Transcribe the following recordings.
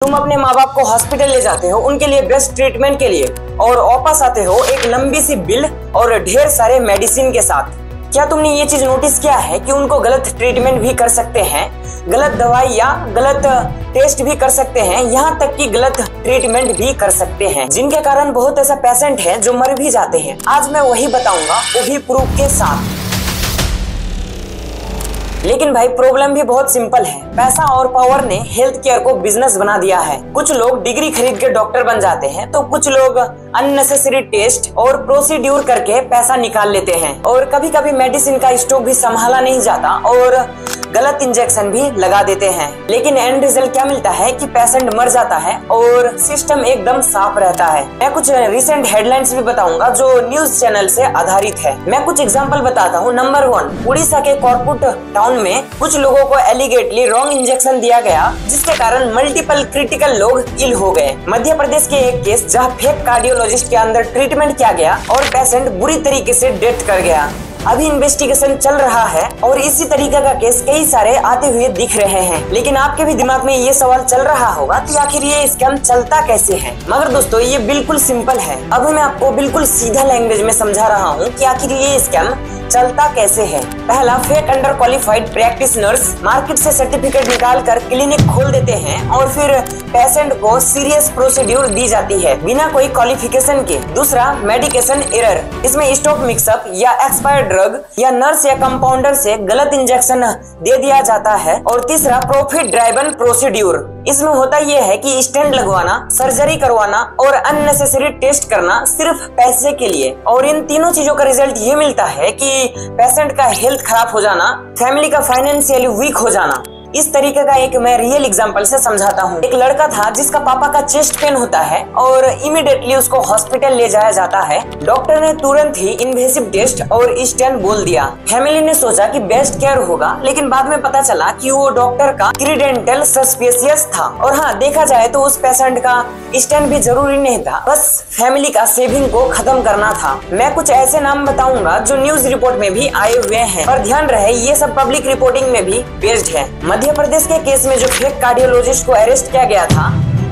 तुम अपने माँ बाप को हॉस्पिटल ले जाते हो उनके लिए बेस्ट ट्रीटमेंट के लिए और वापस आते हो एक लंबी सी बिल और ढेर सारे मेडिसिन के साथ। क्या तुमने ये चीज नोटिस किया है कि उनको गलत ट्रीटमेंट भी कर सकते हैं, गलत दवाई या गलत टेस्ट भी कर सकते हैं, यहाँ तक कि गलत ट्रीटमेंट भी कर सकते हैं, जिनके कारण बहुत ऐसा पेशेंट है जो मर भी जाते हैं। आज मैं वही बताऊंगा, वो भी प्रूफ के साथ। लेकिन भाई प्रॉब्लम भी बहुत सिंपल है। पैसा और पावर ने हेल्थ केयर को बिजनेस बना दिया है। कुछ लोग डिग्री खरीद के डॉक्टर बन जाते हैं तो कुछ लोग अननेसेसरी टेस्ट और प्रोसीड्यूर करके पैसा निकाल लेते हैं और कभी कभी मेडिसिन का स्टॉक भी संभाला नहीं जाता और गलत इंजेक्शन भी लगा देते हैं। लेकिन एंड रिजल्ट क्या मिलता है कि पेशेंट मर जाता है और सिस्टम एकदम साफ रहता है। मैं कुछ रिसेंट हेडलाइंस भी बताऊंगा जो न्यूज चैनल से आधारित है। मैं कुछ एग्जांपल बताता हूँ। नंबर 1, उड़ीसा के कोरपुट टाउन में कुछ लोगों को एलिगेटली रॉन्ग इंजेक्शन दिया गया, जिसके कारण मल्टीपल क्रिटिकल लोग इल हो गए। मध्य प्रदेश के एक केस जहां फेक कार्डियोलॉजिस्ट के अंदर ट्रीटमेंट किया गया और पेशेंट बुरी तरीके से डेथ कर गया। अभी इन्वेस्टिगेशन चल रहा है और इसी तरीके का केस कई सारे आते हुए दिख रहे हैं। लेकिन आपके भी दिमाग में ये सवाल चल रहा होगा कि आखिर ये स्कैम चलता कैसे है। मगर दोस्तों ये बिल्कुल सिंपल है। अब मैं आपको बिल्कुल सीधा लैंग्वेज में समझा रहा हूँ कि आखिर ये स्कैम चलता कैसे है। पहला, fake under qualified practitioners market से सर्टिफिकेट निकाल कर क्लिनिक खोल देते हैं और फिर पेशेंट को सीरियस प्रोसीड्यूर दी जाती है बिना कोई क्वालिफिकेशन के। दूसरा, मेडिकेशन एरर, इसमें स्टॉक मिक्सअप या एक्सपायर्ड ड्रग या नर्स या कंपाउंडर से गलत इंजेक्शन दे दिया जाता है। और तीसरा, प्रॉफिट ड्राइवन प्रोसीड्यूर, इसमें होता यह है कि स्टेंट लगवाना, सर्जरी करवाना और अननेसेसरी टेस्ट करना सिर्फ पैसे के लिए। और इन तीनों चीजों का रिजल्ट ये मिलता है कि पेशेंट का हेल्थ खराब हो जाना, फैमिली का फाइनेंशियली वीक हो जाना। इस तरीके का एक मैं रियल एग्जांपल से समझाता हूँ। एक लड़का था जिसका पापा का चेस्ट पेन होता है और इमीडिएटली उसको हॉस्पिटल ले जाया जाता है। डॉक्टर ने तुरंत ही इन्वेसिव टेस्ट और स्टेंट बोल दिया। फैमिली ने सोचा कि बेस्ट केयर होगा, लेकिन बाद में पता चला कि वो डॉक्टर का क्रीडेंटल सस्पिशियस था। और हाँ, देखा जाए तो उस पेशेंट का स्टेंट भी जरूरी नहीं था, बस फैमिली का सेविंग को खत्म करना था। मैं कुछ ऐसे नाम बताऊंगा जो न्यूज रिपोर्ट में भी आए हुए हैं, पर ध्यान रहे ये सब पब्लिक रिपोर्टिंग में भी बेस्ड है। मध्य प्रदेश के केस में जो फेक कार्डियोलॉजिस्ट को अरेस्ट किया गया था,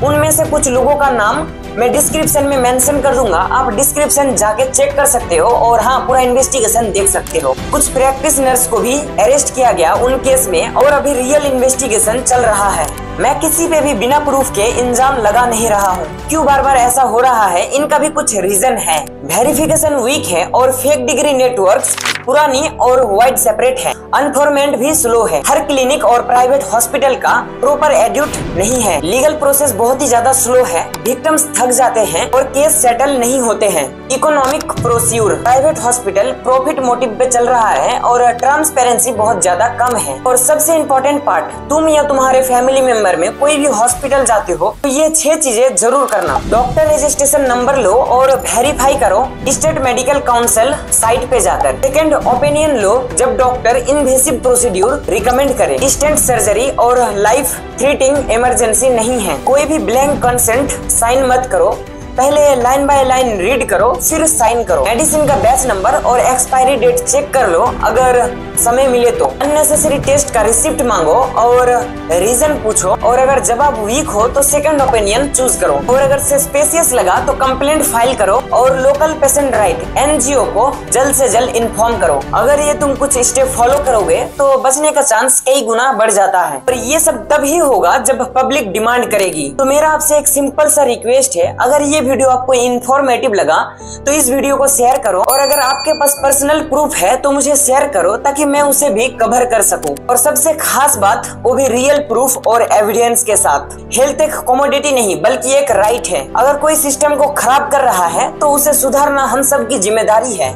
उनमें से कुछ लोगों का नाम मैं डिस्क्रिप्शन में मेंशन कर दूंगा। आप डिस्क्रिप्शन जाके चेक कर सकते हो और हाँ, पूरा इन्वेस्टिगेशन देख सकते हो। कुछ प्रैक्टिशनर्स को भी अरेस्ट किया गया उन केस में और अभी रियल इन्वेस्टिगेशन चल रहा है। मैं किसी पे भी बिना प्रूफ के इल्जाम लगा नहीं रहा हूँ। क्यों बार बार ऐसा हो रहा है, इनका भी कुछ रीजन है। वेरिफिकेशन वीक है और फेक डिग्री नेटवर्क्स पुरानी और वाइड सेपरेट है। अनफॉर्मेंट भी स्लो है। हर क्लिनिक और प्राइवेट हॉस्पिटल का प्रॉपर एड्यूट नहीं है। लीगल प्रोसेस बहुत ही ज्यादा स्लो है। विक्टिम्स थक जाते हैं और केस सेटल नहीं होते हैं। Economic procedure, private hospital profit motive पे चल रहा है और ट्रांसपेरेंसी बहुत ज्यादा कम है। और सबसे इम्पोर्टेंट पार्ट, तुम या तुम्हारे फैमिली मेंबर में कोई भी हॉस्पिटल जाते हो तो ये 6 चीजें जरूर करना। डॉक्टर रजिस्ट्रेशन नंबर लो और वेरीफाई करो स्टेट मेडिकल काउंसिल साइट पे जाकर। सेकंड, ओपिनियन लो जब डॉक्टर इन्वेसिव प्रोसीड्यूर रिकमेंड करे। स्टेंट सर्जरी और लाइफ थ्रेटनिंग इमरजेंसी नहीं है। कोई भी ब्लैंक कंसेंट साइन मत करो। पहले लाइन बाय लाइन रीड करो, फिर साइन करो। मेडिसिन का बैच नंबर और एक्सपायरी डेट चेक कर लो अगर समय मिले तो। अननेसेसरी टेस्ट का रिसिप्ट मांगो और रीजन पूछो। और अगर जवाब वीक हो तो सेकंड ओपिनियन चूज करो। और अगर सस्पिशियस लगा तो कंप्लेंट फाइल करो और लोकल पेशेंट राइट NGO को जल्द से जल्द इन्फॉर्म करो। अगर ये तुम कुछ स्टेप फॉलो करोगे तो बचने का चांस कई गुना बढ़ जाता है। पर ये सब तभी होगा जब पब्लिक डिमांड करेगी। तो मेरा आपसे एक सिंपल सा रिक्वेस्ट है, अगर ये वीडियो आपको इंफॉर्मेटिव लगा तो इस वीडियो को शेयर करो। और अगर आपके पास पर्सनल प्रूफ है तो मुझे शेयर करो ताकि मैं उसे भी कवर कर सकूं। और सबसे खास बात, वो भी रियल प्रूफ और एविडेंस के साथ। हेल्थ एक कमोडिटी नहीं बल्कि एक राइट है। अगर कोई सिस्टम को खराब कर रहा है तो उसे सुधारना हम सब की जिम्मेदारी है।